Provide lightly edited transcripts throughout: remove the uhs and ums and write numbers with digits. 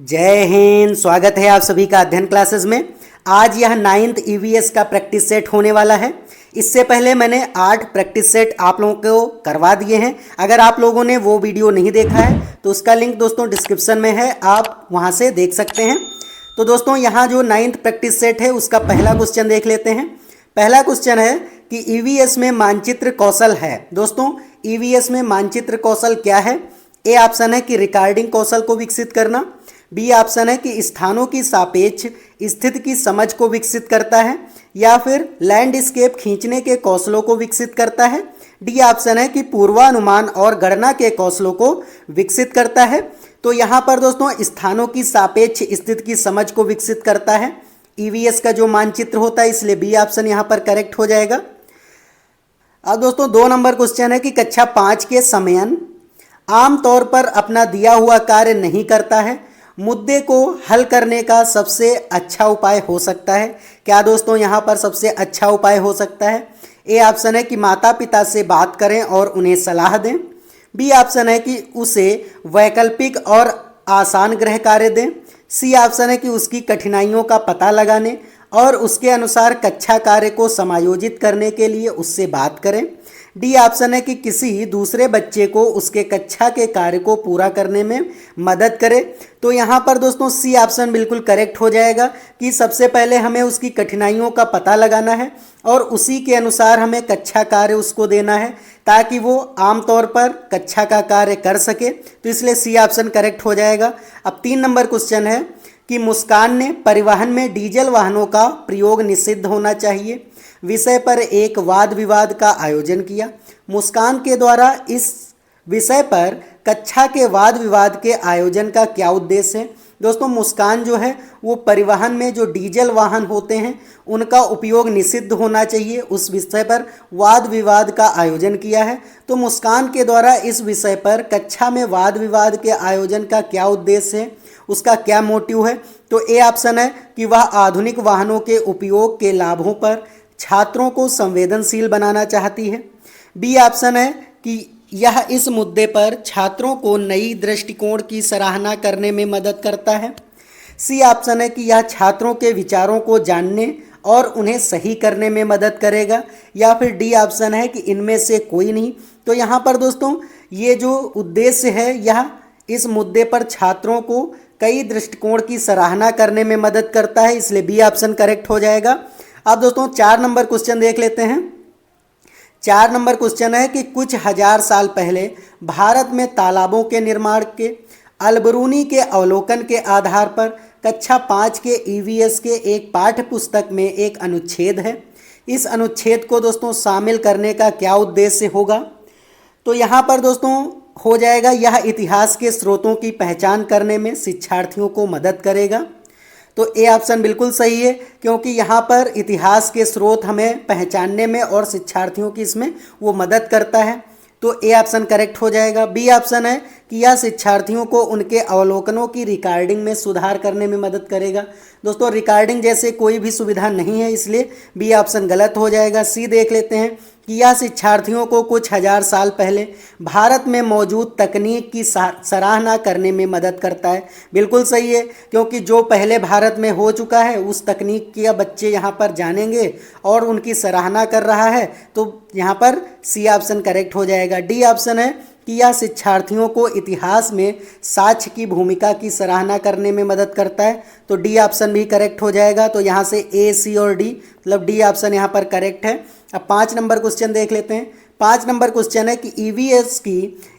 जय हिंद। स्वागत है आप सभी का अध्ययन क्लासेस में। आज यह 9th ईवीएस का प्रैक्टिस सेट होने वाला है। इससे पहले मैंने 8 प्रैक्टिस सेट आप लोगों को करवा दिए हैं। अगर आप लोगों ने वो वीडियो नहीं देखा है तो उसका लिंक दोस्तों डिस्क्रिप्शन में है, आप वहां से देख सकते हैं। तो दोस्तों यहाँ जो 9th प्रैक्टिस सेट है उसका पहला क्वेश्चन देख लेते हैं। पहला क्वेश्चन है कि ईवीएस में मानचित्र कौशल है। दोस्तों ईवीएस में मानचित्र कौशल क्या है? ए ऑप्शन है कि रिकॉर्डिंग कौशल को विकसित करना। बी ऑप्शन है कि स्थानों की सापेक्ष स्थिति की समझ को विकसित करता है, या फिर लैंडस्केप खींचने के कौशलों को विकसित करता है। डी ऑप्शन है कि पूर्वानुमान और गणना के कौशलों को विकसित करता है। तो यहाँ पर दोस्तों स्थानों की सापेक्ष स्थिति की समझ को विकसित करता है ईवीएस का जो मानचित्र होता है, इसलिए बी ऑप्शन यहाँ पर करेक्ट हो जाएगा। अब दोस्तों 2 नंबर क्वेश्चन है कि कक्षा 5 के समयन आमतौर पर अपना दिया हुआ कार्य नहीं करता है, मुद्दे को हल करने का सबसे अच्छा उपाय हो सकता है। क्या दोस्तों यहाँ पर सबसे अच्छा उपाय हो सकता है? ए ऑप्शन है कि माता पिता से बात करें और उन्हें सलाह दें। बी ऑप्शन है कि उसे वैकल्पिक और आसान गृह कार्य दें। सी ऑप्शन है कि उसकी कठिनाइयों का पता लगाने और उसके अनुसार कक्षा कार्य को समायोजित करने के लिए उससे बात करें। डी ऑप्शन है कि किसी दूसरे बच्चे को उसके कक्षा के कार्य को पूरा करने में मदद करें। तो यहाँ पर दोस्तों सी ऑप्शन बिल्कुल करेक्ट हो जाएगा कि सबसे पहले हमें उसकी कठिनाइयों का पता लगाना है और उसी के अनुसार हमें कक्षा कार्य उसको देना है ताकि वो आमतौर पर कक्षा का कार्य कर सके। तो इसलिए सी ऑप्शन करेक्ट हो जाएगा। अब 3 नंबर क्वेश्चन है कि मुस्कान ने परिवहन में डीजल वाहनों का प्रयोग निषिद्ध होना चाहिए विषय पर एक वाद विवाद का आयोजन किया। मुस्कान के द्वारा इस विषय पर कक्षा के वाद विवाद के आयोजन का क्या उद्देश्य है? दोस्तों मुस्कान जो है वो परिवहन में जो डीजल वाहन होते हैं उनका उपयोग निषिद्ध होना चाहिए, उस विषय पर वाद विवाद का आयोजन किया है। तो मुस्कान के द्वारा इस विषय पर कक्षा में वाद विवाद के आयोजन का क्या उद्देश्य है, उसका क्या मोटिव है? तो ए ऑप्शन है कि वह आधुनिक वाहनों के उपयोग के लाभों पर छात्रों को संवेदनशील बनाना चाहती है। बी ऑप्शन है कि यह इस मुद्दे पर छात्रों को नई दृष्टिकोण की सराहना करने में मदद करता है। सी ऑप्शन है कि यह छात्रों के विचारों को जानने और उन्हें सही करने में मदद करेगा, या फिर डी ऑप्शन है कि इनमें से कोई नहीं। तो यहाँ पर दोस्तों ये जो उद्देश्य है यह इस मुद्दे पर छात्रों को कई दृष्टिकोण की सराहना करने में मदद करता है, इसलिए बी ऑप्शन करेक्ट हो जाएगा। अब दोस्तों 4 नंबर क्वेश्चन देख लेते हैं। 4 नंबर क्वेश्चन है कि कुछ हजार साल पहले भारत में तालाबों के निर्माण के अलबरूनी के अवलोकन के आधार पर कक्षा 5 के ईवीएस के एक पाठ्य पुस्तक में एक अनुच्छेद है। इस अनुच्छेद को दोस्तों शामिल करने का क्या उद्देश्य होगा? तो यहाँ पर दोस्तों हो जाएगा यह इतिहास के स्रोतों की पहचान करने में शिक्षार्थियों को मदद करेगा। तो ए ऑप्शन बिल्कुल सही है, क्योंकि यहाँ पर इतिहास के स्रोत हमें पहचानने में और शिक्षार्थियों की इसमें वो मदद करता है। तो ए ऑप्शन करेक्ट हो जाएगा। बी ऑप्शन है कि यह शिक्षार्थियों को उनके अवलोकनों की रिकॉर्डिंग में सुधार करने में मदद करेगा। दोस्तों रिकॉर्डिंग जैसे कोई भी सुविधा नहीं है, इसलिए बी ऑप्शन गलत हो जाएगा। सी देख लेते हैं कि यह शिक्षार्थियों को कुछ हजार साल पहले भारत में मौजूद तकनीक की सराहना करने में मदद करता है। बिल्कुल सही है, क्योंकि जो पहले भारत में हो चुका है उस तकनीक के बच्चे यहाँ पर जानेंगे और उनकी सराहना कर रहा है, तो यहाँ पर सी ऑप्शन करेक्ट हो जाएगा। डी ऑप्शन है कि यह शिक्षार्थियों को इतिहास में साक्ष्य की भूमिका की सराहना करने में मदद करता है। तो डी ऑप्शन भी करेक्ट हो जाएगा। तो यहाँ से ए, सी और डी, मतलब डी ऑप्शन यहाँ पर करेक्ट है। अब 5 नंबर क्वेश्चन देख लेते हैं। 5 नंबर क्वेश्चन है कि ईवीएस की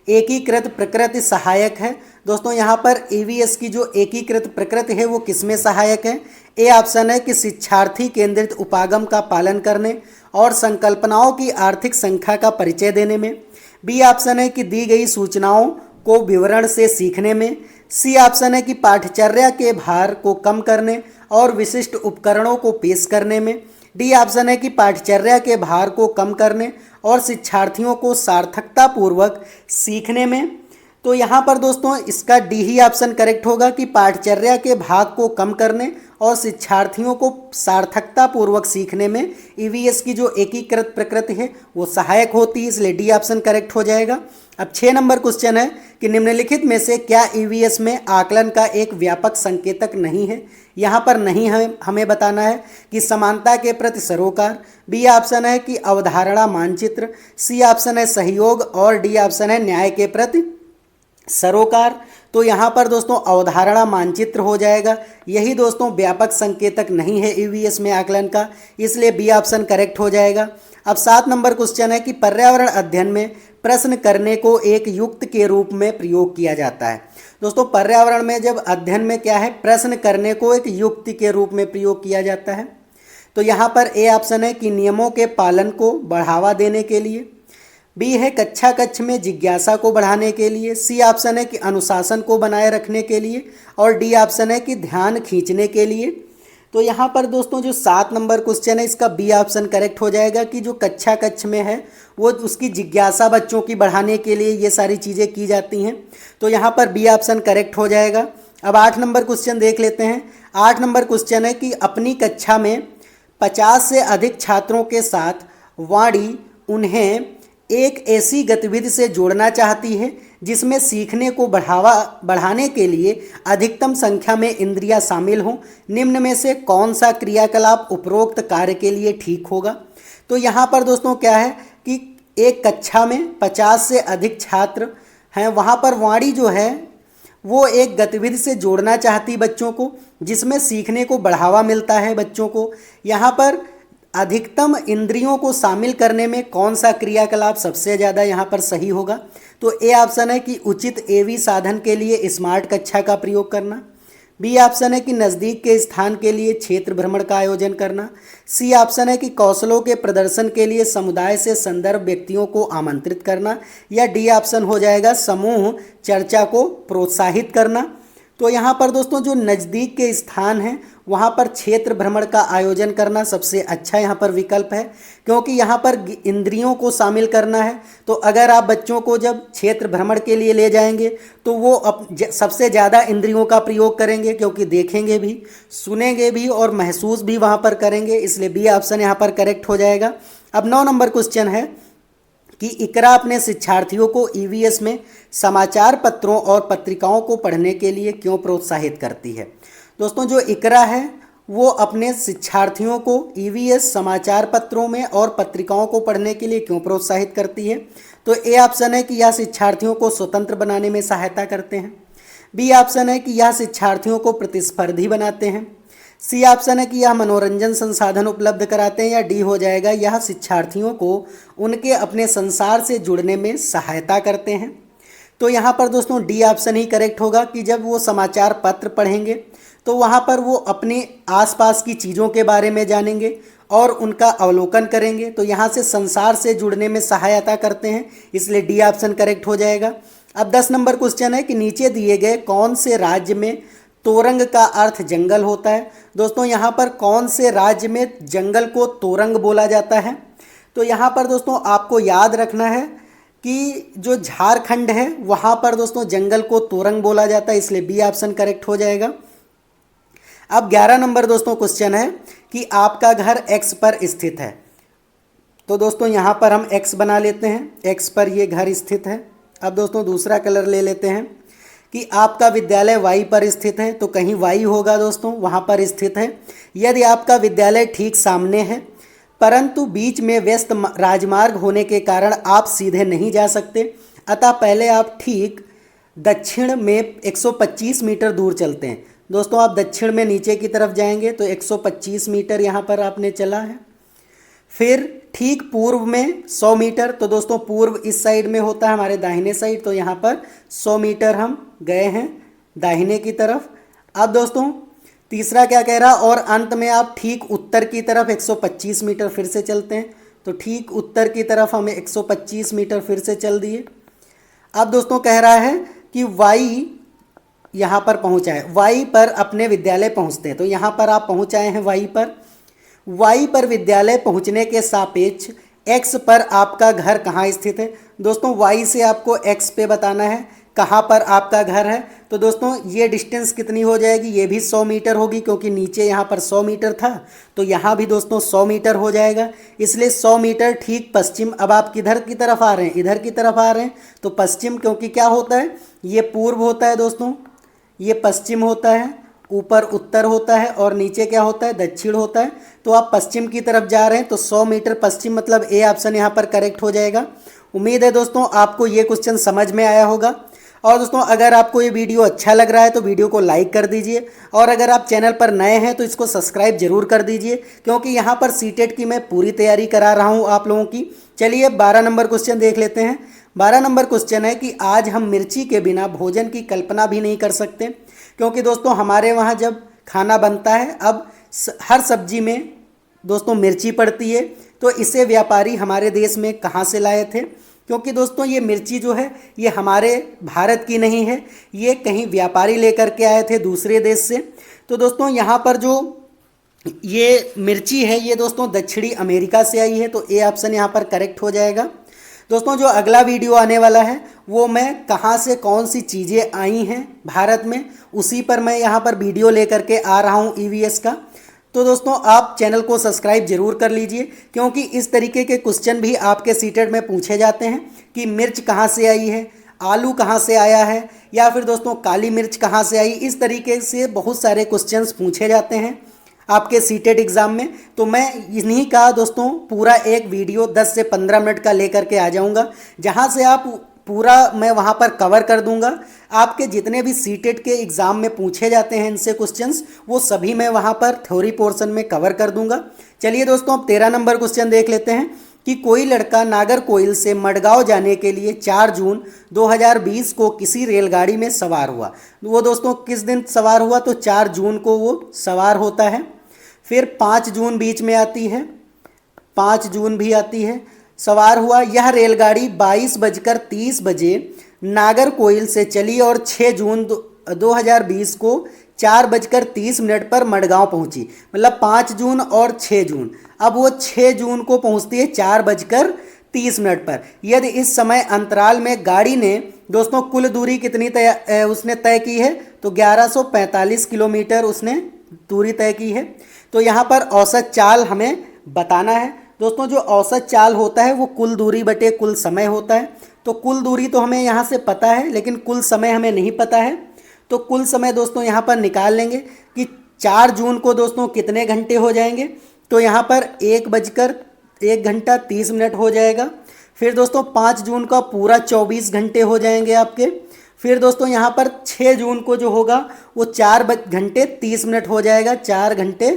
एकीकृत प्रकृति सहायक है। दोस्तों यहाँ पर ईवीएस की जो एकीकृत प्रकृति है वो किसमें सहायक है? ए ऑप्शन है कि शिक्षार्थी केंद्रित उपागम का पालन करने और संकल्पनाओं की आर्थिक संख्या का परिचय देने में। बी ऑप्शन है कि दी गई सूचनाओं को विवरण से सीखने में। सी ऑप्शन है कि पाठ्यचर्या के भार को कम करने और विशिष्ट उपकरणों को पेश करने में। डी ऑप्शन है कि पाठ्यचर्या के भार को कम करने और शिक्षार्थियों को सार्थकतापूर्वक सीखने में। तो यहाँ पर दोस्तों इसका डी ही ऑप्शन करेक्ट होगा कि पाठ्यचर्या के भाग को कम करने और शिक्षार्थियों को सार्थकतापूर्वक सीखने में ईवीएस की जो एकीकृत प्रकृति है वो सहायक होती है, इसलिए डी ऑप्शन करेक्ट हो जाएगा। अब 6 नंबर क्वेश्चन है कि निम्नलिखित में से क्या ईवीएस में आकलन का एक व्यापक संकेतक नहीं है। यहाँ पर नहीं हमें बताना है कि समानता के प्रति सरोकार, बी ऑप्शन है कि अवधारणा मानचित्र, सी ऑप्शन है सहयोग और डी ऑप्शन है न्याय के प्रति सरोकार। तो यहाँ पर दोस्तों अवधारणा मानचित्र हो जाएगा। यही दोस्तों व्यापक संकेतक नहीं है ईवीएस में आकलन का, इसलिए बी ऑप्शन करेक्ट हो जाएगा। अब 7 नंबर क्वेश्चन है कि पर्यावरण अध्ययन में प्रश्न करने को एक युक्त के रूप में प्रयोग किया जाता है। दोस्तों पर्यावरण में जब अध्ययन में क्या है, प्रश्न करने को एक युक्ति के रूप में प्रयोग किया जाता है। तो यहाँ पर ए ऑप्शन है कि नियमों के पालन को बढ़ावा देने के लिए, बी है कक्षा कक्ष में जिज्ञासा को बढ़ाने के लिए, सी ऑप्शन है कि अनुशासन को बनाए रखने के लिए और डी ऑप्शन है कि ध्यान खींचने के लिए। तो यहाँ पर दोस्तों जो 7 नंबर क्वेश्चन है इसका बी ऑप्शन करेक्ट हो जाएगा कि जो कक्षा कक्ष में है वो उसकी जिज्ञासा बच्चों की बढ़ाने के लिए ये सारी चीज़ें की जाती हैं। तो यहाँ पर बी ऑप्शन करेक्ट हो जाएगा। अब 8 नंबर क्वेश्चन देख लेते हैं। 8 नंबर क्वेश्चन है कि अपनी कक्षा में 50 से अधिक छात्रों के साथ वाणी उन्हें एक ऐसी गतिविधि से जोड़ना चाहती है जिसमें सीखने को बढ़ाने के लिए अधिकतम संख्या में इंद्रियां शामिल हों। निम्न में से कौन सा क्रियाकलाप उपरोक्त कार्य के लिए ठीक होगा। तो यहाँ पर दोस्तों क्या है कि एक कक्षा में 50 से अधिक छात्र हैं, वहाँ पर वाणी जो है वो एक गतिविधि से जोड़ना चाहती बच्चों को जिसमें सीखने को बढ़ावा मिलता है बच्चों को। यहाँ पर अधिकतम इंद्रियों को शामिल करने में कौन सा क्रियाकलाप सबसे ज़्यादा यहाँ पर सही होगा। तो ए ऑप्शन है कि उचित एवी साधन के लिए स्मार्ट कक्षा का प्रयोग करना, बी ऑप्शन है कि नज़दीक के स्थान के लिए क्षेत्र भ्रमण का आयोजन करना, सी ऑप्शन है कि कौशलों के प्रदर्शन के लिए समुदाय से संदर्भ व्यक्तियों को आमंत्रित करना, या डी ऑप्शन हो जाएगा समूह चर्चा को प्रोत्साहित करना। तो यहाँ पर दोस्तों जो नज़दीक के स्थान हैं वहाँ पर क्षेत्र भ्रमण का आयोजन करना सबसे अच्छा यहाँ पर विकल्प है, क्योंकि यहाँ पर इंद्रियों को शामिल करना है। तो अगर आप बच्चों को जब क्षेत्र भ्रमण के लिए ले जाएंगे तो वो सबसे ज़्यादा इंद्रियों का प्रयोग करेंगे, क्योंकि देखेंगे भी, सुनेंगे भी और महसूस भी वहाँ पर करेंगे। इसलिए बी ऑप्शन यहाँ पर करेक्ट हो जाएगा। अब 9 नंबर क्वेश्चन है कि इकरा अपने शिक्षार्थियों को ईवीएस में समाचार पत्रों और पत्रिकाओं को पढ़ने के लिए क्यों प्रोत्साहित करती है। दोस्तों जो इकरा है वो अपने शिक्षार्थियों को ईवीएस समाचार पत्रों में और पत्रिकाओं को पढ़ने के लिए क्यों प्रोत्साहित करती है। तो ए ऑप्शन है कि यह शिक्षार्थियों को स्वतंत्र बनाने में सहायता करते हैं, बी ऑप्शन है कि यह शिक्षार्थियों को प्रतिस्पर्धी बनाते हैं, सी ऑप्शन है कि यह मनोरंजन संसाधन उपलब्ध कराते हैं, या डी हो जाएगा यह शिक्षार्थियों को उनके अपने संसार से जुड़ने में सहायता करते हैं। तो यहाँ पर दोस्तों डी ऑप्शन ही करेक्ट होगा कि जब वो समाचार पत्र पढ़ेंगे तो वहाँ पर वो अपने आसपास की चीज़ों के बारे में जानेंगे और उनका अवलोकन करेंगे। तो यहाँ से संसार से जुड़ने में सहायता करते हैं, इसलिए डी ऑप्शन करेक्ट हो जाएगा। अब 10 नंबर क्वेश्चन है कि नीचे दिए गए कौन से राज्य में तोरंग का अर्थ जंगल होता है। दोस्तों यहाँ पर कौन से राज्य में जंगल को तोरंग बोला जाता है। तो यहाँ पर दोस्तों आपको याद रखना है कि जो झारखंड है वहाँ पर दोस्तों जंगल को तोरंग बोला जाता है, इसलिए बी ऑप्शन करेक्ट हो जाएगा। अब 11 नंबर दोस्तों क्वेश्चन है कि आपका घर एक्स पर स्थित है। तो दोस्तों यहाँ पर हम एक्स बना लेते हैं, एक्स पर ये घर स्थित है। अब दोस्तों दूसरा कलर ले लेते हैं कि आपका विद्यालय वाई पर स्थित है। तो कहीं वाई होगा दोस्तों, वहाँ पर स्थित है। यदि आपका विद्यालय ठीक सामने है परंतु बीच में व्यस्त राजमार्ग होने के कारण आप सीधे नहीं जा सकते, अतः पहले आप ठीक दक्षिण में 125 मीटर दूर चलते हैं। दोस्तों आप दक्षिण में नीचे की तरफ जाएंगे तो 125 मीटर यहाँ पर आपने चला है। फिर ठीक पूर्व में 100 मीटर, तो दोस्तों पूर्व इस साइड में होता है हमारे दाहिने साइड, तो यहाँ पर 100 मीटर हम गए हैं दाहिने की तरफ। अब दोस्तों तीसरा क्या कह रहा, और अंत में आप ठीक उत्तर की तरफ 125 मीटर फिर से चलते हैं। तो ठीक उत्तर की तरफ हमें 125 मीटर फिर से चल दिए। अब दोस्तों कह रहा है कि वाई यहाँ पर पहुँचा है, वाई पर अपने विद्यालय पहुँचते हैं। तो यहाँ पर आप पहुँच आए हैं वाई पर विद्यालय पहुँचने के सापेक्ष एक्स पर आपका घर कहाँ स्थित है। दोस्तों वाई से आपको एक्स पे बताना है कहाँ पर आपका घर है। तो दोस्तों ये डिस्टेंस कितनी हो जाएगी, ये भी 100 मीटर होगी, क्योंकि नीचे यहाँ पर 100 मीटर था, तो यहाँ भी दोस्तों 100 मीटर हो जाएगा। इसलिए 100 मीटर ठीक पश्चिम। अब आप किधर की तरफ आ रहे हैं, इधर की तरफ आ रहे हैं, तो पश्चिम, क्योंकि क्या होता है, ये पूर्व होता है दोस्तों, ये पश्चिम होता है, ऊपर उत्तर होता है और नीचे क्या होता है, दक्षिण होता है। तो आप पश्चिम की तरफ जा रहे हैं, तो 100 मीटर पश्चिम, मतलब ए ऑप्शन यहाँ पर करेक्ट हो जाएगा। उम्मीद है दोस्तों आपको ये क्वेश्चन समझ में आया होगा। और दोस्तों अगर आपको ये वीडियो अच्छा लग रहा है तो वीडियो को लाइक कर दीजिए, और अगर आप चैनल पर नए हैं तो इसको सब्सक्राइब जरूर कर दीजिए, क्योंकि यहाँ पर सीटेट की मैं पूरी तैयारी करा रहा हूँ आप लोगों की। चलिए 12 नंबर क्वेश्चन देख लेते हैं। 12 नंबर क्वेश्चन है कि आज हम मिर्ची के बिना भोजन की कल्पना भी नहीं कर सकते, क्योंकि दोस्तों हमारे वहाँ जब खाना बनता है, अब हर सब्जी में दोस्तों मिर्ची पड़ती है। तो इसे व्यापारी हमारे देश में कहाँ से लाए थे, क्योंकि दोस्तों ये मिर्ची जो है ये हमारे भारत की नहीं है, ये कहीं व्यापारी लेकर के आए थे दूसरे देश से। तो दोस्तों यहाँ पर जो ये मिर्ची है ये दोस्तों दक्षिणी अमेरिका से आई है, तो ए ऑप्शन यहाँ पर करेक्ट हो जाएगा। दोस्तों जो अगला वीडियो आने वाला है वो मैं कहाँ से कौन सी चीज़ें आई हैं भारत में, उसी पर मैं यहाँ पर वीडियो लेकर के आ रहा हूँ ईवीएस का। तो दोस्तों आप चैनल को सब्सक्राइब जरूर कर लीजिए, क्योंकि इस तरीके के क्वेश्चन भी आपके सीटेट में पूछे जाते हैं कि मिर्च कहाँ से आई है, आलू कहाँ से आया है, या फिर दोस्तों काली मिर्च कहाँ से आई। इस तरीके से बहुत सारे क्वेश्चंस पूछे जाते हैं आपके सीटेट एग्ज़ाम में। तो मैं इन्हीं का दोस्तों पूरा एक वीडियो 10 से 15 मिनट का लेकर के आ जाऊँगा, जहाँ से आप पूरा मैं वहाँ पर कवर कर दूंगा। आपके जितने भी सीटेट के एग्ज़ाम में पूछे जाते हैं इनसे क्वेश्चंस, वो सभी मैं वहाँ पर थ्योरी पोर्शन में कवर कर दूंगा। चलिए दोस्तों अब 13 नंबर क्वेश्चन देख लेते हैं कि कोई लड़का नागरकोइल से मडगांव जाने के लिए 4 जून 2020 को किसी रेलगाड़ी में सवार हुआ। वो दोस्तों किस दिन सवार हुआ, तो 4 जून को वो सवार होता है। फिर 5 जून बीच में आती है, 5 जून भी आती है, सवार हुआ। यह रेलगाड़ी 22:30 बजे नागरकोइल से चली और 6 जून 2020 को 4:30 पर मडगांव पहुंची। मतलब 5 जून और 6 जून। अब वो 6 जून को पहुंचती है 4:30 पर। यदि इस समय अंतराल में गाड़ी ने दोस्तों कुल दूरी कितनी उसने तय की है, तो 1145 किलोमीटर उसने दूरी तय की है। तो यहाँ पर औसत चाल हमें बताना है। दोस्तों जो औसत चाल होता है वो कुल दूरी बटे कुल समय होता है। तो कुल दूरी तो हमें यहाँ से पता है, लेकिन कुल समय हमें नहीं पता है। तो कुल समय दोस्तों यहाँ पर निकाल लेंगे कि 4 जून को दोस्तों कितने घंटे हो जाएंगे, तो यहाँ पर 1 घंटा 30 मिनट हो जाएगा। फिर दोस्तों 5 जून का पूरा 24 घंटे हो जाएंगे आपके। फिर दोस्तों यहाँ पर 6 जून को जो होगा वो 4 घंटे 30 मिनट हो जाएगा, 4 घंटे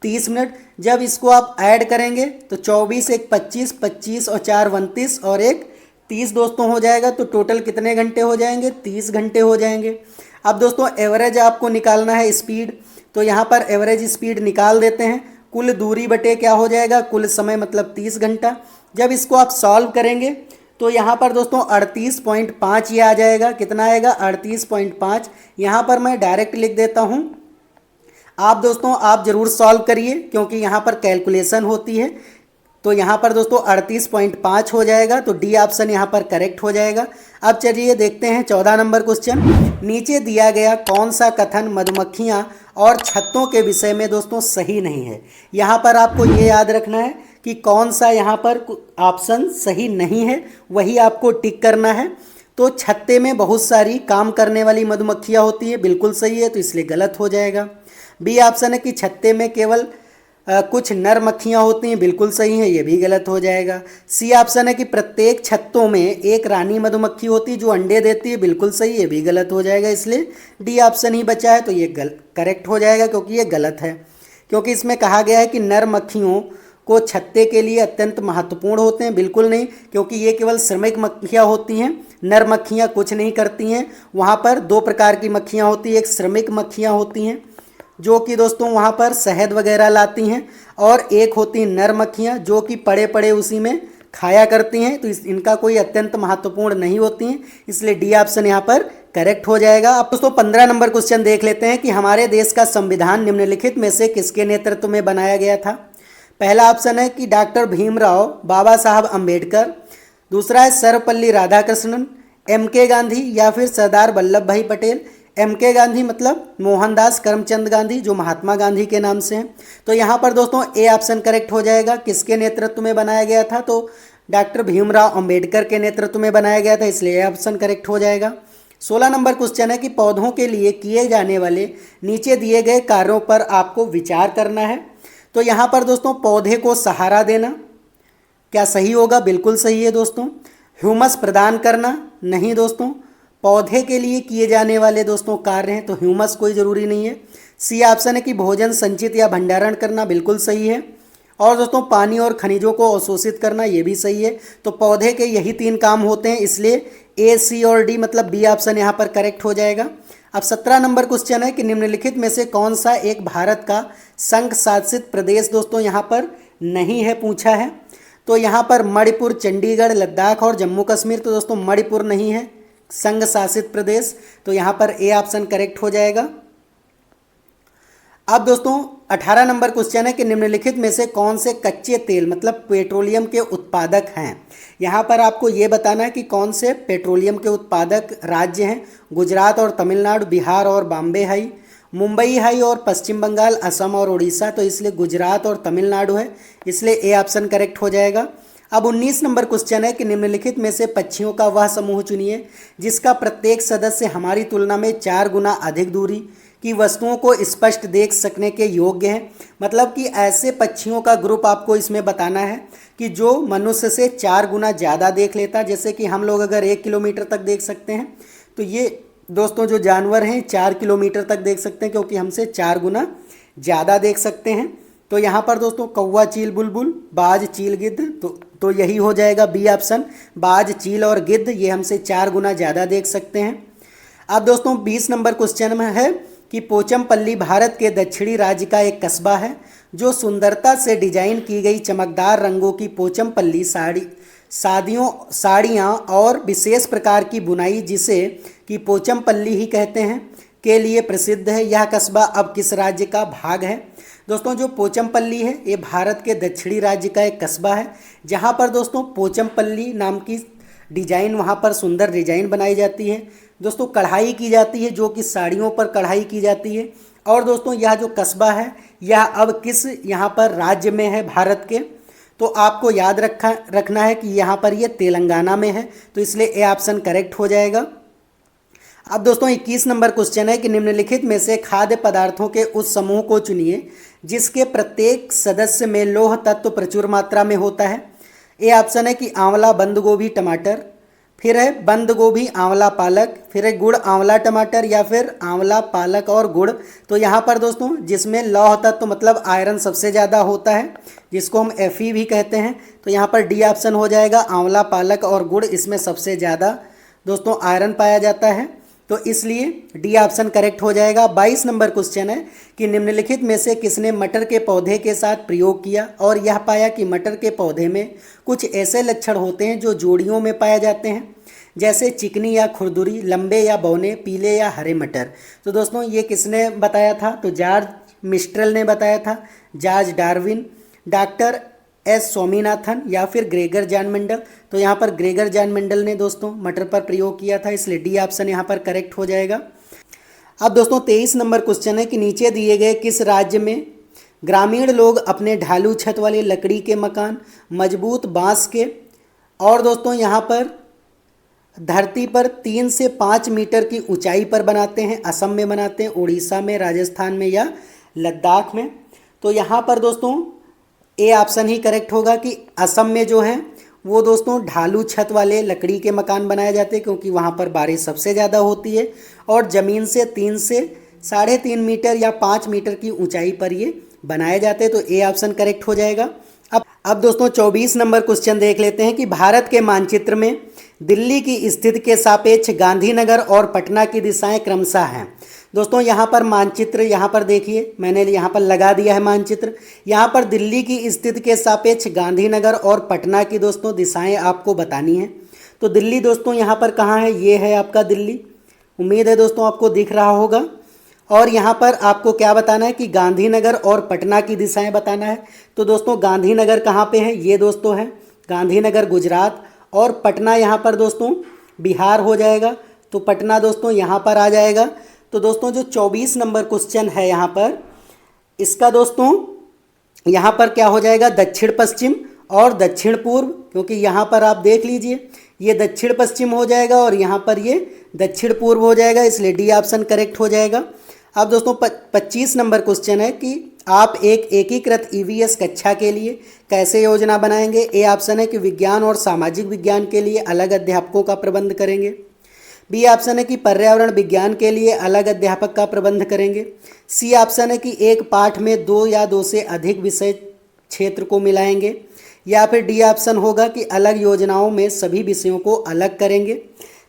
30 मिनट। जब इसको आप ऐड करेंगे तो 24 एक 25, 25 और 4 29 और 1 30 दोस्तों हो जाएगा। तो टोटल कितने घंटे हो जाएंगे, 30 घंटे हो जाएंगे। अब दोस्तों एवरेज आपको निकालना है स्पीड, तो यहाँ पर एवरेज स्पीड निकाल देते हैं। कुल दूरी बटे क्या हो जाएगा, कुल समय मतलब 30 घंटा। जब इसको आप सॉल्व करेंगे तो यहाँ पर दोस्तों 38.5 ये आ जाएगा। कितना आएगा, 38.5। यहाँ पर मैं डायरेक्ट लिख देता हूँ। आप दोस्तों आप ज़रूर सॉल्व करिए, क्योंकि यहाँ पर कैलकुलेशन होती है। तो यहाँ पर दोस्तों 38.5 हो जाएगा। तो डी ऑप्शन यहाँ पर करेक्ट हो जाएगा। अब चलिए देखते हैं 14 नंबर क्वेश्चन। नीचे दिया गया कौन सा कथन मधुमक्खियाँ और छत्तों के विषय में दोस्तों सही नहीं है। यहाँ पर आपको ये याद रखना है कि कौन सा यहाँ पर ऑप्शन सही नहीं है, वही आपको टिक करना है। तो छत्ते में बहुत सारी काम करने वाली मधुमक्खियाँ होती है, बिल्कुल सही है, तो इसलिए गलत हो जाएगा। बी ऑप्शन है कि छत्ते में केवल कुछ नर मक्खियाँ होती हैं, बिल्कुल सही है, ये भी गलत हो जाएगा। सी ऑप्शन है कि प्रत्येक छत्तों में एक रानी मधुमक्खी होती है जो अंडे देती है, बिल्कुल सही, ये भी गलत हो जाएगा। इसलिए डी ऑप्शन ही बचा है, तो ये करेक्ट हो जाएगा, क्योंकि ये गलत है। क्योंकि इसमें कहा गया है कि नर मक्खियों को छत्ते के लिए अत्यंत महत्वपूर्ण होते हैं, बिल्कुल नहीं, क्योंकि ये केवल श्रमिक मक्खियाँ होती हैं, नर मक्खियाँ कुछ नहीं करती हैं। वहाँ पर 2 प्रकार की मक्खियाँ होती हैं, एक श्रमिक मक्खियाँ होती हैं जो कि दोस्तों वहाँ पर शहद वगैरह लाती हैं, और एक होती नर मक्खियाँ जो कि पड़े पड़े उसी में खाया करती हैं। तो इनका कोई अत्यंत महत्वपूर्ण नहीं होती हैं, इसलिए डी ऑप्शन यहाँ पर करेक्ट हो जाएगा। अब दोस्तों 15 नंबर क्वेश्चन देख लेते हैं कि हमारे देश का संविधान निम्नलिखित में से किसके नेतृत्व में बनाया गया था। पहला ऑप्शन है कि डॉक्टर भीमराव बाबा साहब अम्बेडकर, दूसरा है सर्वपल्ली राधाकृष्णन, एम के गांधी या फिर सरदार वल्लभ भाई पटेल। एम के गांधी मतलब मोहनदास करमचंद गांधी, जो महात्मा गांधी के नाम से हैं। तो यहाँ पर दोस्तों ए ऑप्शन करेक्ट हो जाएगा। किसके नेतृत्व में बनाया गया था? तो डॉक्टर भीमराव अंबेडकर के नेतृत्व में बनाया गया था, इसलिए ए ऑप्शन करेक्ट हो जाएगा। 16 नंबर क्वेश्चन है कि पौधों के लिए किए जाने वाले नीचे दिए गए कार्यों पर आपको विचार करना है। तो यहाँ पर दोस्तों पौधे को सहारा देना, क्या सही होगा? बिल्कुल सही है दोस्तों। ह्यूमस प्रदान करना, नहीं दोस्तों। पौधे के लिए किए जाने वाले दोस्तों कार्य हैं, तो ह्यूमस कोई ज़रूरी नहीं है। सी ऑप्शन है कि भोजन संचित या भंडारण करना, बिल्कुल सही है। और दोस्तों पानी और खनिजों को अवशोषित करना, ये भी सही है। तो पौधे के यही 3 काम होते हैं, इसलिए ए, सी और डी मतलब बी ऑप्शन यहाँ पर करेक्ट हो जाएगा। अब 17 नंबर क्वेश्चन है कि निम्नलिखित में से कौन सा एक भारत का संघ शासित प्रदेश दोस्तों यहाँ पर नहीं है, पूछा है। तो यहाँ पर मणिपुर, चंडीगढ़, लद्दाख और जम्मू कश्मीर। तो दोस्तों मणिपुर नहीं है संघ शासित प्रदेश, तो यहाँ पर ए ऑप्शन करेक्ट हो जाएगा। अब दोस्तों 18 नंबर क्वेश्चन है कि निम्नलिखित में से कौन से कच्चे तेल मतलब पेट्रोलियम के उत्पादक हैं। यहाँ पर आपको ये बताना है कि कौन से पेट्रोलियम के उत्पादक राज्य हैं। गुजरात और तमिलनाडु, बिहार और बॉम्बे हाई, मुंबई हाई और पश्चिम बंगाल, असम और उड़ीसा। तो इसलिए गुजरात और तमिलनाडु है, इसलिए ए ऑप्शन करेक्ट हो जाएगा। अब 19 नंबर क्वेश्चन है कि निम्नलिखित में से पक्षियों का वह समूह चुनिए जिसका प्रत्येक सदस्य हमारी तुलना में 4 गुना अधिक दूरी की वस्तुओं को स्पष्ट देख सकने के योग्य है। मतलब कि ऐसे पक्षियों का ग्रुप आपको इसमें बताना है कि जो मनुष्य से 4 गुना ज़्यादा देख लेता। जैसे कि हम लोग अगर 1 किलोमीटर तक देख सकते हैं, तो ये दोस्तों जो जानवर हैं 4 किलोमीटर तक देख सकते हैं, क्योंकि हमसे 4 गुना ज़्यादा देख सकते हैं। तो यहाँ पर दोस्तों कौवा, चील, बुलबुल, बाज, चील, गिद्ध, तो यही हो जाएगा बी ऑप्शन। बाज, चील और गिद्ध ये हमसे 4 गुना ज़्यादा देख सकते हैं। अब दोस्तों 20 नंबर क्वेश्चन में है कि पोचमपल्ली भारत के दक्षिणी राज्य का एक कस्बा है जो सुंदरता से डिजाइन की गई चमकदार रंगों की पोचमपल्ली साड़ियाँ और विशेष प्रकार की बुनाई, जिसे कि पोचमपल्ली ही कहते हैं, के लिए प्रसिद्ध है। यह कस्बा अब किस राज्य का भाग है? दोस्तों जो पोचमपल्ली है ये भारत के दक्षिणी राज्य का एक कस्बा है, जहाँ पर दोस्तों पोचमपल्ली नाम की डिजाइन, वहाँ पर सुंदर डिजाइन बनाई जाती है दोस्तों, कढ़ाई की जाती है, जो कि साड़ियों पर कढ़ाई की जाती है। और दोस्तों यह जो कस्बा है यह अब किस यहाँ पर राज्य में है भारत के? तो आपको याद रखना है कि यहाँ पर ये तेलंगाना में है, तो इसलिए ए ऑप्शन करेक्ट हो जाएगा। अब दोस्तों 21 नंबर क्वेश्चन है कि निम्नलिखित में से खाद्य पदार्थों के उस समूह को चुनिए जिसके प्रत्येक सदस्य में लौह तत्व प्रचुर मात्रा में होता है। ए ऑप्शन है कि आंवला, बंद गोभी, टमाटर, फिर है बंद गोभी, आंवला, पालक, फिर है गुड़, आंवला, टमाटर, या फिर आंवला, पालक और गुड़। तो यहाँ पर दोस्तों जिसमें लौह तत्व मतलब आयरन सबसे ज़्यादा होता है, जिसको हम Fe भी कहते हैं, तो यहाँ पर डी ऑप्शन हो जाएगा। आंवला, पालक और गुड़, इसमें सबसे ज़्यादा दोस्तों आयरन पाया जाता है, तो इसलिए डी ऑप्शन करेक्ट हो जाएगा। 22 नंबर क्वेश्चन है कि निम्नलिखित में से किसने मटर के पौधे के साथ प्रयोग किया और यह पाया कि मटर के पौधे में कुछ ऐसे लक्षण होते हैं जो जोड़ियों में पाए जाते हैं, जैसे चिकनी या खुरदुरी, लंबे या बौने, पीले या हरे मटर। तो दोस्तों ये किसने बताया था? तो जॉर्ज मिस्ट्रेल ने बताया था, George Darwin, doctor S Swaminathan या फिर ग्रेगर जॉन मेंडल। तो यहाँ पर ग्रेगर जॉन मेंडल ने दोस्तों मटर पर प्रयोग किया था, इसलिए डी ऑप्शन यहाँ पर करेक्ट हो जाएगा। अब दोस्तों 23 नंबर क्वेश्चन है कि नीचे दिए गए किस राज्य में ग्रामीण लोग अपने ढालू छत वाले लकड़ी के मकान, मजबूत बांस के और दोस्तों यहाँ पर धरती पर 3 से 5 मीटर की ऊंचाई पर बनाते हैं? असम में बनाते हैं, उड़ीसा में, राजस्थान में या लद्दाख में? तो यहाँ पर दोस्तों ए ऑप्शन ही करेक्ट होगा कि असम में जो है वो दोस्तों ढालू छत वाले लकड़ी के मकान बनाए जाते हैं, क्योंकि वहाँ पर बारिश सबसे ज़्यादा होती है और ज़मीन से 3 से 3.5 मीटर या 5 मीटर की ऊंचाई पर ये बनाए जाते हैं, तो ए ऑप्शन करेक्ट हो जाएगा। अब दोस्तों 24 नंबर क्वेश्चन देख लेते हैं कि भारत के मानचित्र में दिल्ली की स्थिति के सापेक्ष गांधीनगर और पटना की दिशाएं क्रमशः हैं। दोस्तों यहाँ पर मानचित्र, यहाँ पर देखिए मैंने यहाँ पर लगा दिया है मानचित्र। यहाँ पर दिल्ली की स्थिति के सापेक्ष गांधीनगर और पटना की दोस्तों दिशाएं आपको बतानी है। तो दिल्ली दोस्तों यहाँ पर कहाँ है? ये है आपका दिल्ली, उम्मीद है दोस्तों आपको दिख रहा होगा। और यहाँ पर आपको क्या बताना है कि गांधीनगर और पटना की दिशाएं बताना है। तो दोस्तों गांधीनगर कहाँ पे है? ये दोस्तों है गांधीनगर गुजरात, और पटना यहाँ पर दोस्तों बिहार हो जाएगा, तो पटना दोस्तों यहाँ पर आ जाएगा। तो दोस्तों जो 24 नंबर क्वेश्चन है यहाँ पर, इसका दोस्तों यहाँ पर क्या हो जाएगा, दक्षिण पश्चिम और दक्षिण पूर्व, क्योंकि यहाँ पर आप देख लीजिए ये दक्षिण पश्चिम हो जाएगा और यहाँ पर ये दक्षिण पूर्व हो जाएगा, इसलिए डी ऑप्शन करेक्ट हो जाएगा। अब दोस्तों 25 नंबर क्वेश्चन है कि आप एक एकीकृत ईवीएस कक्षा के लिए कैसे योजना बनाएंगे। ए ऑप्शन है कि विज्ञान और सामाजिक विज्ञान के लिए अलग अध्यापकों का प्रबंध करेंगे। बी ऑप्शन है कि पर्यावरण विज्ञान के लिए अलग अध्यापक का प्रबंध करेंगे। सी ऑप्शन है कि एक पाठ में 2 या 2 से अधिक विषय क्षेत्र को मिलाएंगे। या फिर डी ऑप्शन होगा कि अलग योजनाओं में सभी विषयों को अलग करेंगे।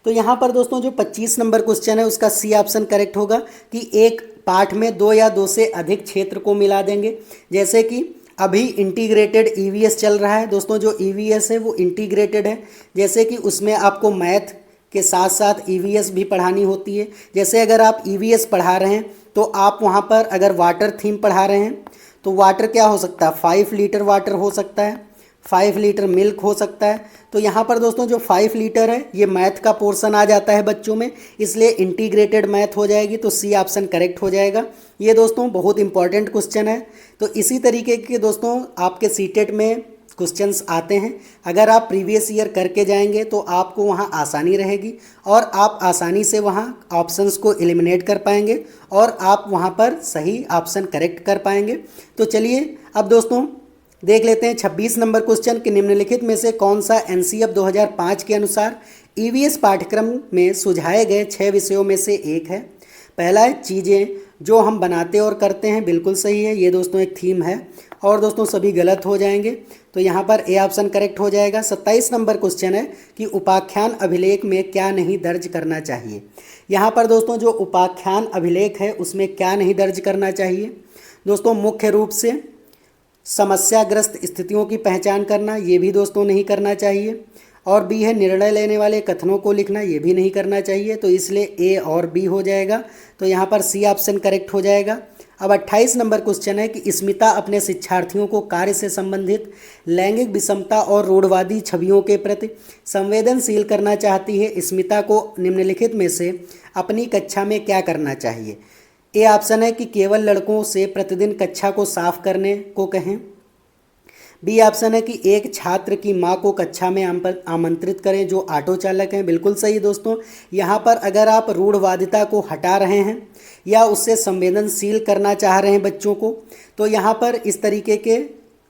तो यहाँ पर दोस्तों जो 25 नंबर क्वेश्चन है उसका सी ऑप्शन करेक्ट होगा कि एक पाठ में 2 या 2 से अधिक क्षेत्र को मिला देंगे। जैसे कि अभी इंटीग्रेटेड ईवीएस चल रहा है दोस्तों, जो ईवीएस है वो इंटीग्रेटेड है, जैसे कि उसमें आपको मैथ के साथ साथ ईवीएस भी पढ़ानी होती है। जैसे अगर आप ईवीएस पढ़ा रहे हैं तो आप वहाँ पर अगर वाटर थीम पढ़ा रहे हैं तो वाटर क्या हो सकता है, 5 लीटर वाटर हो सकता है, 5 लीटर मिल्क हो सकता है। तो यहाँ पर दोस्तों जो 5 लीटर है ये मैथ का पोर्शन आ जाता है बच्चों में, इसलिए इंटीग्रेटेड मैथ हो जाएगी, तो सी ऑप्शन करेक्ट हो जाएगा। ये दोस्तों बहुत इंपॉर्टेंट क्वेश्चन है। तो इसी तरीके के दोस्तों आपके सीटेट में क्वेश्चंस आते हैं। अगर आप प्रीवियस ईयर करके जाएंगे तो आपको वहाँ आसानी रहेगी और आप आसानी से वहाँ ऑप्शंस को एलिमिनेट कर पाएंगे और आप वहाँ पर सही ऑप्शन करेक्ट कर पाएंगे। तो चलिए अब दोस्तों देख लेते हैं 26 नंबर क्वेश्चन कि निम्नलिखित में से कौन सा एनसीएफ 2005 के अनुसार ईवीएस पाठ्यक्रम में सुझाए गए 6 विषयों में से एक है। पहला है चीज़ें जो हम बनाते और करते हैं, बिल्कुल सही है, ये दोस्तों एक थीम है। और दोस्तों सभी गलत हो जाएंगे, तो यहाँ पर ए ऑप्शन करेक्ट हो जाएगा। 27 नंबर क्वेश्चन है कि उपाख्यान अभिलेख में क्या नहीं दर्ज करना चाहिए। यहाँ पर दोस्तों जो उपाख्यान अभिलेख है उसमें क्या नहीं दर्ज करना चाहिए दोस्तों, मुख्य रूप से समस्याग्रस्त स्थितियों की पहचान करना, ये भी दोस्तों नहीं करना चाहिए। और बी है निर्णय लेने वाले कथनों को लिखना, ये भी नहीं करना चाहिए, तो इसलिए ए और बी हो जाएगा। तो यहाँ पर सी ऑप्शन करेक्ट हो जाएगा। अब 28 नंबर क्वेश्चन है कि स्मिता अपने शिक्षार्थियों को कार्य से संबंधित लैंगिक विषमता और रूढ़वादी छवियों के प्रति संवेदनशील करना चाहती है। स्मिता को निम्नलिखित में से अपनी कक्षा में क्या करना चाहिए। ए ऑप्शन है कि केवल लड़कों से प्रतिदिन कक्षा को साफ करने को कहें। बी ऑप्शन है कि एक छात्र की मां को कक्षा में आमंत्रित करें जो ऑटो चालक हैं, बिल्कुल सही दोस्तों। यहाँ पर अगर आप रूढ़वादिता को हटा रहे हैं या उससे संवेदनशील करना चाह रहे हैं बच्चों को, तो यहाँ पर इस तरीके के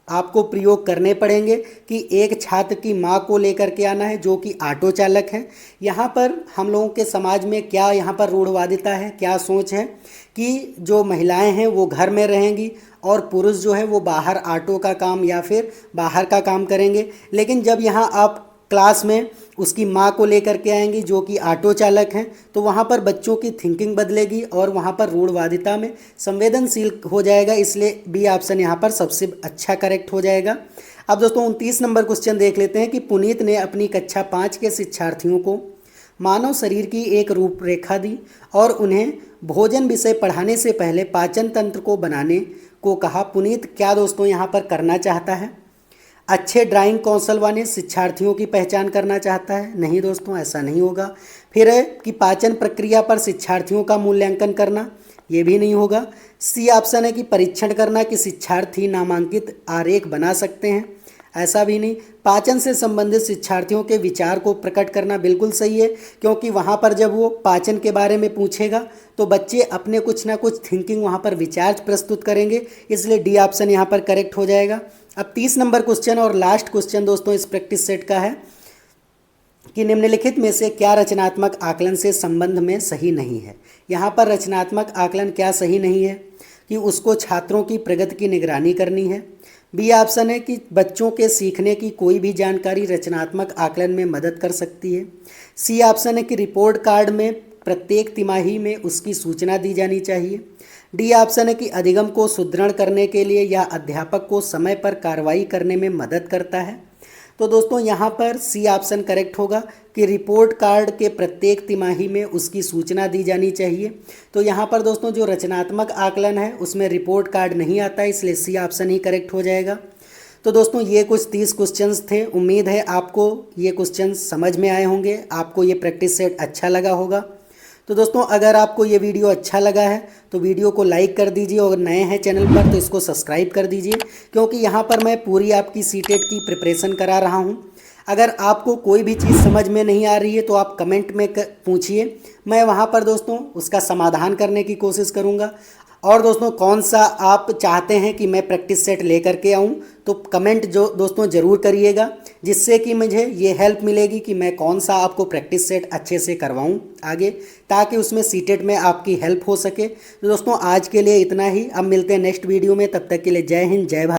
आपको प्रयोग करने पड़ेंगे कि एक छात्र की मां को लेकर के आना है जो कि ऑटो चालक है। यहाँ पर हम लोगों के समाज में क्या यहाँ पर रूढ़वादिता है, क्या सोच है कि जो महिलाएं हैं वो घर में रहेंगी और पुरुष जो है वो बाहर ऑटो का काम या फिर बाहर का काम करेंगे। लेकिन जब यहाँ आप क्लास में उसकी माँ को लेकर के आएंगी जो कि ऑटो चालक हैं, तो वहाँ पर बच्चों की थिंकिंग बदलेगी और वहाँ पर रूढ़वादिता में संवेदनशील हो जाएगा, इसलिए बी ऑप्शन यहाँ पर सबसे अच्छा करेक्ट हो जाएगा। अब दोस्तों 29 नंबर क्वेश्चन देख लेते हैं कि पुनीत ने अपनी कक्षा 5 के शिक्षार्थियों को मानव शरीर की एक रूपरेखा दी और उन्हें भोजन विषय पढ़ाने से पहले पाचन तंत्र को बनाने को कहा। पुनीत क्या दोस्तों यहाँ पर करना चाहता है? अच्छे ड्राइंग कौशल वाले शिक्षार्थियों की पहचान करना चाहता है? नहीं दोस्तों, ऐसा नहीं होगा। फिर है कि पाचन प्रक्रिया पर शिक्षार्थियों का मूल्यांकन करना, ये भी नहीं होगा। सी ऑप्शन है कि परीक्षण करना कि शिक्षार्थी नामांकित आरेख बना सकते हैं, ऐसा भी नहीं। पाचन से संबंधित शिक्षार्थियों के विचार को प्रकट करना, बिल्कुल सही है, क्योंकि वहाँ पर जब वो पाचन के बारे में पूछेगा तो बच्चे अपने कुछ ना कुछ थिंकिंग वहाँ पर विचार प्रस्तुत करेंगे, इसलिए डी ऑप्शन यहाँ पर करेक्ट हो जाएगा। अब 30 नंबर क्वेश्चन और लास्ट क्वेश्चन दोस्तों इस प्रैक्टिस सेट का है कि निम्नलिखित में से क्या रचनात्मक आकलन से संबंध में सही नहीं है। यहाँ पर रचनात्मक आकलन क्या सही नहीं है कि उसको छात्रों की प्रगति की निगरानी करनी है। बी ऑप्शन है कि बच्चों के सीखने की कोई भी जानकारी रचनात्मक आकलन में मदद कर सकती है। सी ऑप्शन है कि रिपोर्ट कार्ड में प्रत्येक तिमाही में उसकी सूचना दी जानी चाहिए। डी ऑप्शन है कि अधिगम को सुदृढ़ करने के लिए या अध्यापक को समय पर कार्रवाई करने में मदद करता है। तो दोस्तों यहाँ पर सी ऑप्शन करेक्ट होगा कि रिपोर्ट कार्ड के प्रत्येक तिमाही में उसकी सूचना दी जानी चाहिए। तो यहाँ पर दोस्तों जो रचनात्मक आकलन है उसमें रिपोर्ट कार्ड नहीं आता, इसलिए सी ऑप्शन ही करेक्ट हो जाएगा। तो दोस्तों ये कुछ 30 क्वेश्चंस थे। उम्मीद है आपको ये क्वेश्चंस समझ में आए होंगे, आपको ये प्रैक्टिस सेट अच्छा लगा होगा। तो दोस्तों अगर आपको ये वीडियो अच्छा लगा है तो वीडियो को लाइक कर दीजिए, और नए हैं चैनल पर तो इसको सब्सक्राइब कर दीजिए, क्योंकि यहाँ पर मैं पूरी आपकी सीटेट की प्रिपरेशन करा रहा हूँ। अगर आपको कोई भी चीज़ समझ में नहीं आ रही है तो आप कमेंट में पूछिए, मैं वहाँ पर दोस्तों उसका समाधान करने की कोशिश करूँगा। और दोस्तों कौन सा आप चाहते हैं कि मैं प्रैक्टिस सेट लेकर के आऊँ, तो कमेंट जो दोस्तों ज़रूर करिएगा, जिससे कि मुझे ये हेल्प मिलेगी कि मैं कौन सा आपको प्रैक्टिस सेट अच्छे से करवाऊँ आगे, ताकि उसमें सीटेट में आपकी हेल्प हो सके। तो दोस्तों आज के लिए इतना ही, अब मिलते हैं नेक्स्ट वीडियो में, तब तक के लिए जय हिंद जय भारत।